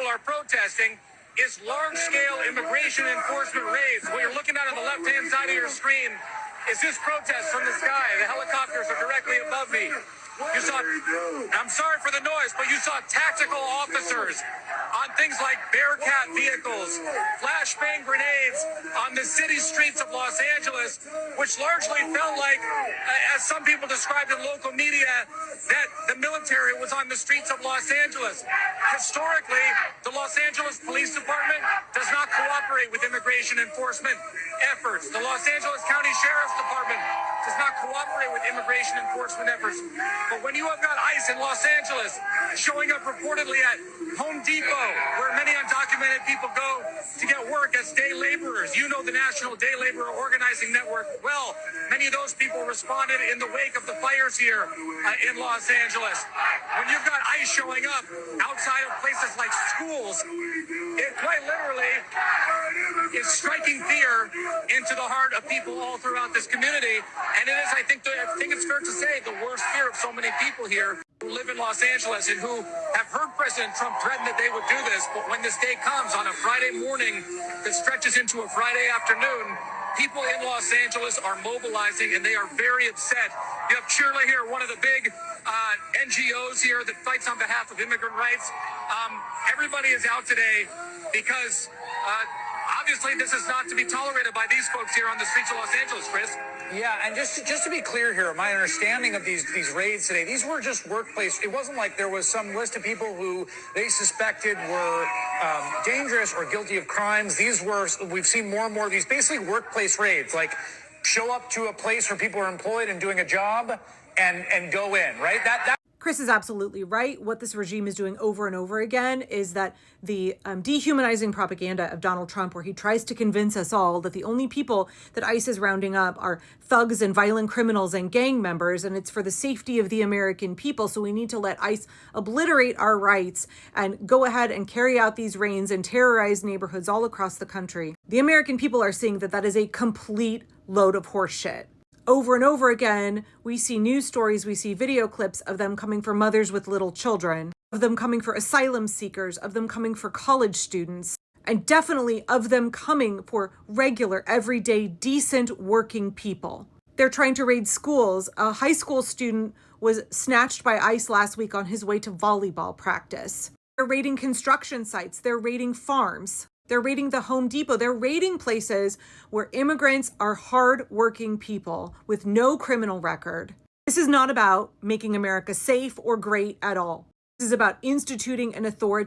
are protesting is large-scale immigration enforcement raids. What you're looking at on the left-hand side of your screen is this protest from the sky. The helicopters are directly above me. You saw, I'm sorry for the noise, but you saw tactical officers on things like Bearcat vehicles, flashbang grenades on the city streets of Los Angeles, which largely felt like, as some people described in local media, that the military was on the streets of Los Angeles. Historically, the Los Angeles Police Department does not cooperate with immigration enforcement efforts. The Los Angeles County Sheriff's Department does not cooperate with immigration enforcement efforts. But when you have got ICE in Los Angeles showing up reportedly at Home Depot, where many undocumented people go to get work as day laborers, you know the National Day Laborer Organizing Network well. Many of those people responded in the wake of the fires here in Los Angeles. When you've got ICE showing up outside of places like schools, it quite literally is striking fear into the heart of people all throughout this community. And it is, I think it's fair to say, the worst fear of so many people here who live in Los Angeles and who have heard President Trump threaten that they would do this. But when this day comes on a Friday morning that stretches into a Friday afternoon, people in Los Angeles are mobilizing and they are very upset. You have Shirley here, one of the big NGOs here that fights on behalf of immigrant rights. Everybody is out today because obviously this is not to be tolerated by these folks here on the streets of Los Angeles, Chris. Yeah, and just to be clear here, my understanding of these raids today, these were just workplace. It wasn't like there was some list of people who they suspected were dangerous or guilty of crimes. These were, we've seen more and more of these basically workplace raids, like show up to a place where people are employed and doing a job and go in, right? That Chris is absolutely right. What this regime is doing over and over again is that the dehumanizing propaganda of Donald Trump, where he tries to convince us all that the only people that ICE is rounding up are thugs and violent criminals and gang members, and it's for the safety of the American people. So we need to let ICE obliterate our rights and go ahead and carry out these raids and terrorize neighborhoods all across the country. The American people are seeing that that is a complete load of horseshit. Over and over again, we see news stories, we see video clips of them coming for mothers with little children, of them coming for asylum seekers, of them coming for college students, and definitely of them coming for regular, everyday, decent working people. They're trying to raid schools. A high school student was snatched by ICE last week on his way to volleyball practice. They're raiding construction sites. They're raiding farms. They're raiding the Home Depot. They're raiding places where immigrants are hard-working people with no criminal record. This is not about making America safe or great at all. This is about instituting an authority